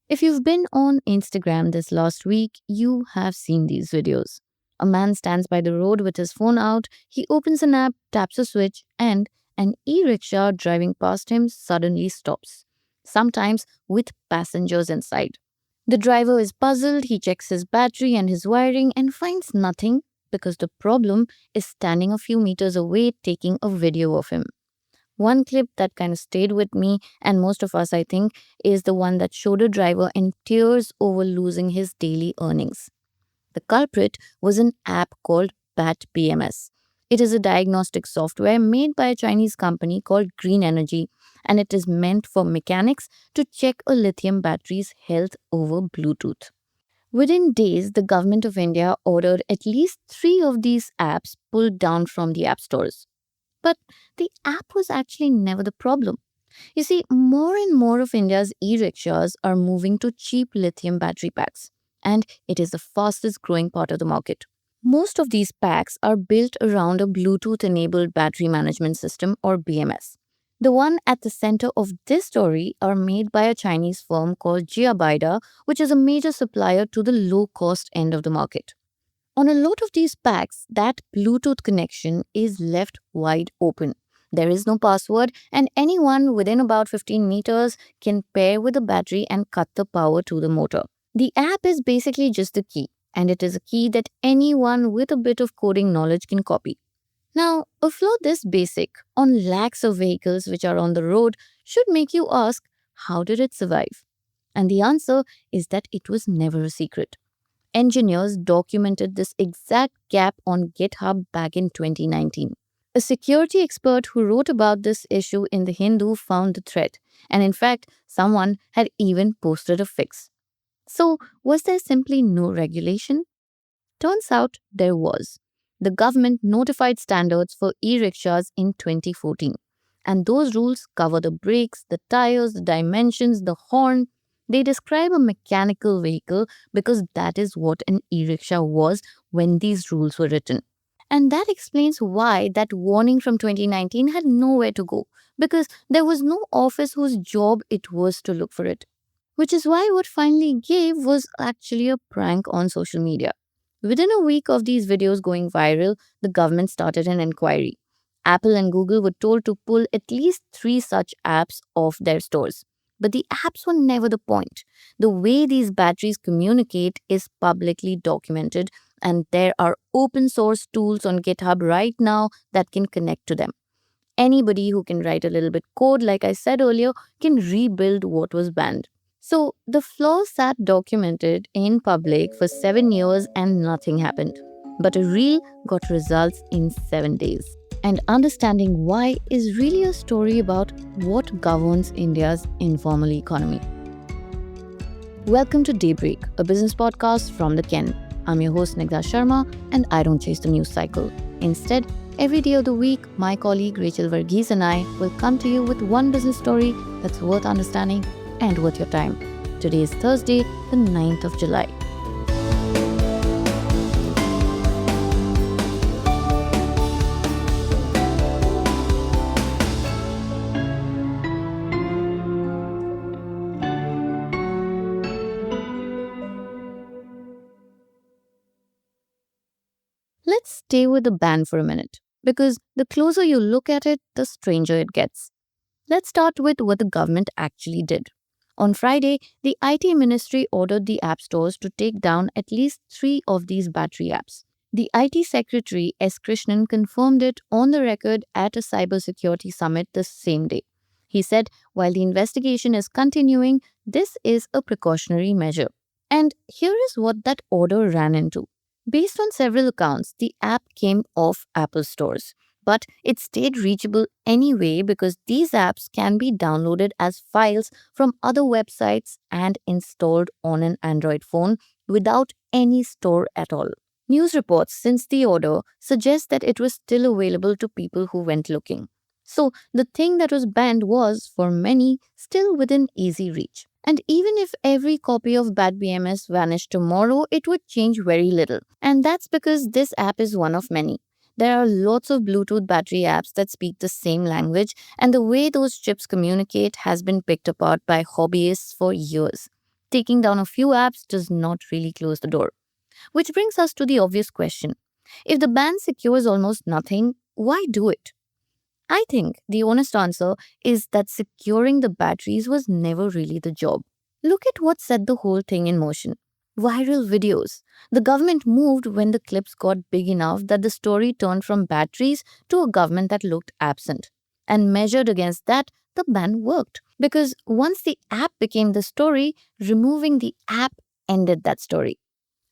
If you've been on Instagram this last week, you have seen these videos. A man stands by the road with his phone out, he opens an app, taps a switch, and an e rickshaw driving past him suddenly stops, sometimes with passengers inside. The driver is puzzled, he checks his battery and his wiring and finds nothing because the problem is standing a few meters away taking a video of him. One clip that kind of stayed with me, and most of us, I think, is the one that showed a driver in tears over losing his daily earnings. The culprit was an app called BAT BMS. It is a diagnostic software made by a Chinese company called Green Energy, and it is meant for mechanics to check a lithium battery's health over Bluetooth. Within days, the government of India ordered at least three of these apps pulled down from the app stores. But the app was actually never the problem. You see, more and more of India's e rickshaws are moving to cheap lithium battery packs, and it is the fastest growing part of the market. Most of these packs are built around a Bluetooth enabled battery management system or BMS. The one at the center of this story are made by a Chinese firm called Jiabaida, which is a major supplier to the low cost end of the market. On a lot of these packs, that Bluetooth connection is left wide open. There is no password, and anyone within about 15 meters can pair with the battery and cut the power to the motor. The app is basically just a key, and it is a key that anyone with a bit of coding knowledge can copy. Now, a flaw this basic on lakhs of vehicles which are on the road should make you ask, how did it survive? And the answer is that it was never a secret. Engineers documented this exact gap on GitHub back in 2019. A security expert who wrote about this issue in The Hindu found the thread, and in fact, someone had even posted a fix. So, was there simply no regulation? Turns out there was. The government notified standards for e rickshaws in 2014. And those rules cover the brakes, the tires, the dimensions, the horn. They describe a mechanical vehicle because that is what an e rickshaw was when these rules were written. And that explains why that warning from 2019 had nowhere to go, because there was no office whose job it was to look for it. Which is why what finally gave was actually a prank on social media. Within a week of these videos going viral, the government started an inquiry. Apple and Google were told to pull at least three such apps off their stores. But the apps were never the point. The way these batteries communicate is publicly documented, and there are open source tools on GitHub right now that can connect to them. Anybody who can write a little bit code, like I said earlier, can rebuild what was banned. So the flaw sat documented in public for 7 years and nothing happened. But a reel got results in 7 days. And understanding why is really a story about what governs India's informal economy. Welcome to Daybreak, a business podcast from the Ken. I'm your host Snigdha Sharma, and I don't chase the news cycle. Instead, every day of the week, my colleague Rachel Varghese and I will come to you with one business story that's worth understanding and worth your time. Today is Thursday, the 9th of July. Let's stay with the ban for a minute, because the closer you look at it, the stranger it gets. Let's start with what the government actually did. On Friday, the IT ministry ordered the app stores to take down at least three of these battery apps. The IT secretary S. Krishnan confirmed it on the record at a cybersecurity summit the same day. He said, while the investigation is continuing, this is a precautionary measure. And here is what that order ran into. Based on several accounts, the app came off Apple stores, but it stayed reachable anyway because these apps can be downloaded as files from other websites and installed on an Android phone without any store at all. News reports since the order suggest that it was still available to people who went looking. So the thing that was banned was, for many, still within easy reach. And even if every copy of Bad BMS vanished tomorrow, it would change very little. And that's because this app is one of many. There are lots of Bluetooth battery apps that speak the same language, and the way those chips communicate has been picked apart by hobbyists for years. Taking down a few apps does not really close the door. Which brings us to the obvious question. If the ban secures almost nothing, why do it? I think the honest answer is that securing the batteries was never really the job. Look at what set the whole thing in motion. Viral videos. The government moved when the clips got big enough that the story turned from batteries to a government that looked absent. And measured against that, the ban worked. Because once the app became the story, removing the app ended that story.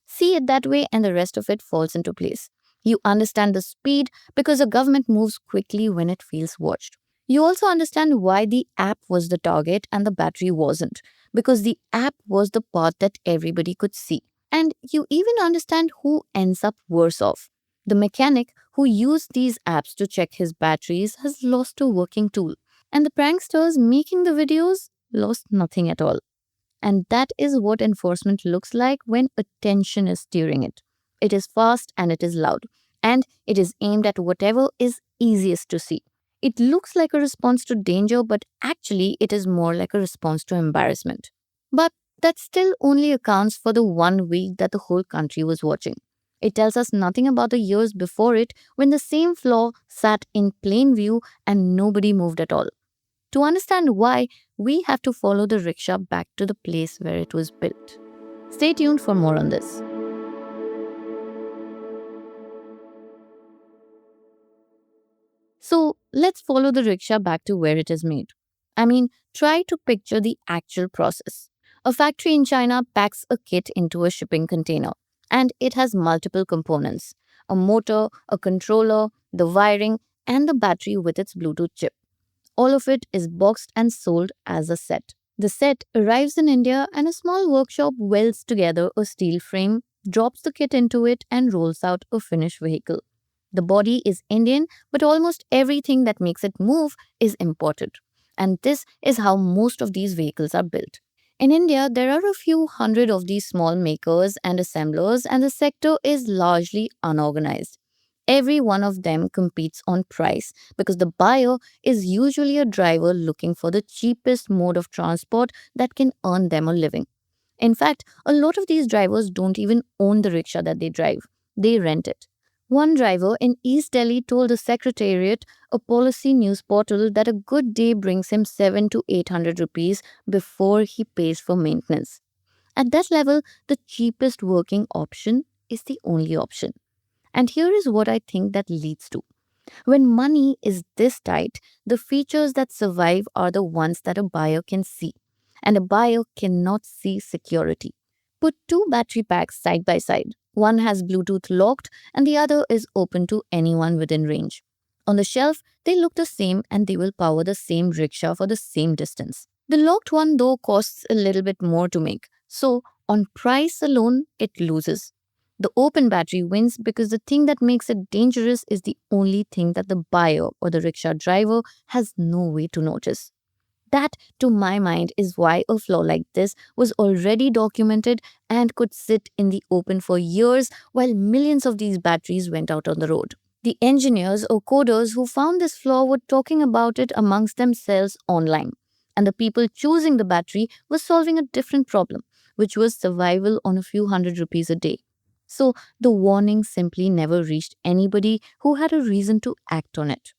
See it that way, and the rest of it falls into place. You understand the speed because the government moves quickly when it feels watched. You also understand why the app was the target and the battery wasn't, because the app was the part that everybody could see. And you even understand who ends up worse off. The mechanic who used these apps to check his batteries has lost a working tool, and the pranksters making the videos lost nothing at all. And that is what enforcement looks like when attention is steering it. It is fast and it is loud. And it is aimed at whatever is easiest to see. It looks like a response to danger, but actually it is more like a response to embarrassment. But that still only accounts for the 1 week that the whole country was watching. It tells us nothing about the years before it when the same flaw sat in plain view and nobody moved at all. To understand why, we have to follow the rickshaw back to the place where it was built. Stay tuned for more on this. So, let's follow the rickshaw back to where it is made. I mean, try to picture the actual process. A factory in China packs a kit into a shipping container, and it has multiple components: a motor, a controller, the wiring, and the battery with its Bluetooth chip. All of it is boxed and sold as a set. The set arrives in India and a small workshop welds together a steel frame, drops the kit into it, and rolls out a finished vehicle. The body is Indian, but almost everything that makes it move is imported. And this is how most of these vehicles are built. In India, there are a few hundred of these small makers and assemblers, and the sector is largely unorganized. Every one of them competes on price because the buyer is usually a driver looking for the cheapest mode of transport that can earn them a living. In fact, a lot of these drivers don't even own the rickshaw that they drive, they rent it. One driver in East Delhi told the Secretariat, a policy news portal, that a good day brings him 7 to 800 rupees before he pays for maintenance. At that level, the cheapest working option is the only option. And here is what I think that leads to. When money is this tight, the features that survive are the ones that a buyer can see. And a buyer cannot see security. Put two battery packs side by side. One has Bluetooth locked and the other is open to anyone within range. On the shelf, they look the same and they will power the same rickshaw for the same distance. The locked one, though, costs a little bit more to make. So, on price alone, it loses. The open battery wins because the thing that makes it dangerous is the only thing that the buyer or the rickshaw driver has no way to notice. That, to my mind, is why a flaw like this was already documented and could sit in the open for years while millions of these batteries went out on the road. The engineers or coders who found this flaw were talking about it amongst themselves online. And the people choosing the battery were solving a different problem, which was survival on a few hundred rupees a day. So the warning simply never reached anybody who had a reason to act on it.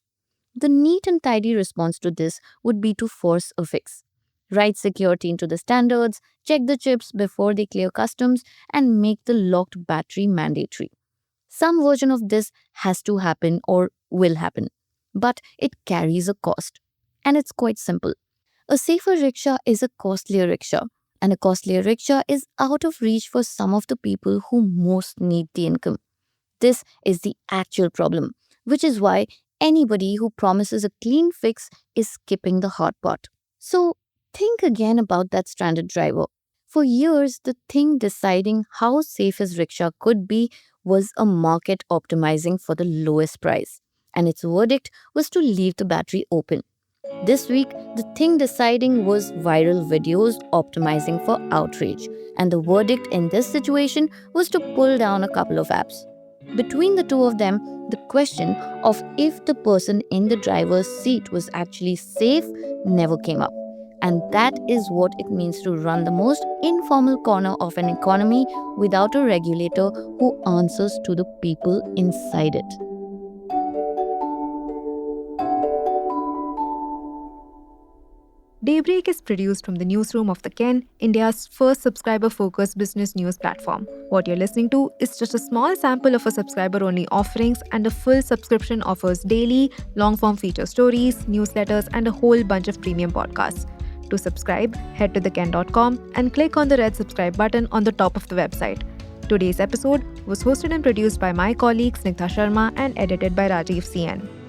The neat and tidy response to this would be to force a fix. Write security into the standards, check the chips before they clear customs, and make the locked battery mandatory. Some version of this has to happen or will happen, but it carries a cost. And it's quite simple. A safer rickshaw is a costlier rickshaw, and a costlier rickshaw is out of reach for some of the people who most need the income. This is the actual problem, which is why anybody who promises a clean fix is skipping the hard part. So think again about that stranded driver. For years, the thing deciding how safe his rickshaw could be was a market optimizing for the lowest price, and its verdict was to leave the battery open. This week, the thing deciding was viral videos optimizing for outrage, and the verdict in this situation was to pull down a couple of apps. Between the two of them, the question of if the person in the driver's seat was actually safe never came up. And that is what it means to run the most informal corner of an economy without a regulator who answers to the people inside it. Daybreak is produced from the newsroom of The Ken, India's first subscriber-focused business news platform. What you're listening to is just a small sample of our subscriber-only offerings, and a full subscription offers daily, long-form feature stories, newsletters, and a whole bunch of premium podcasts. To subscribe, head to theken.com and click on the red subscribe button on the top of the website. Today's episode was hosted and produced by my colleague Snigdha Sharma and edited by Rajiv CN.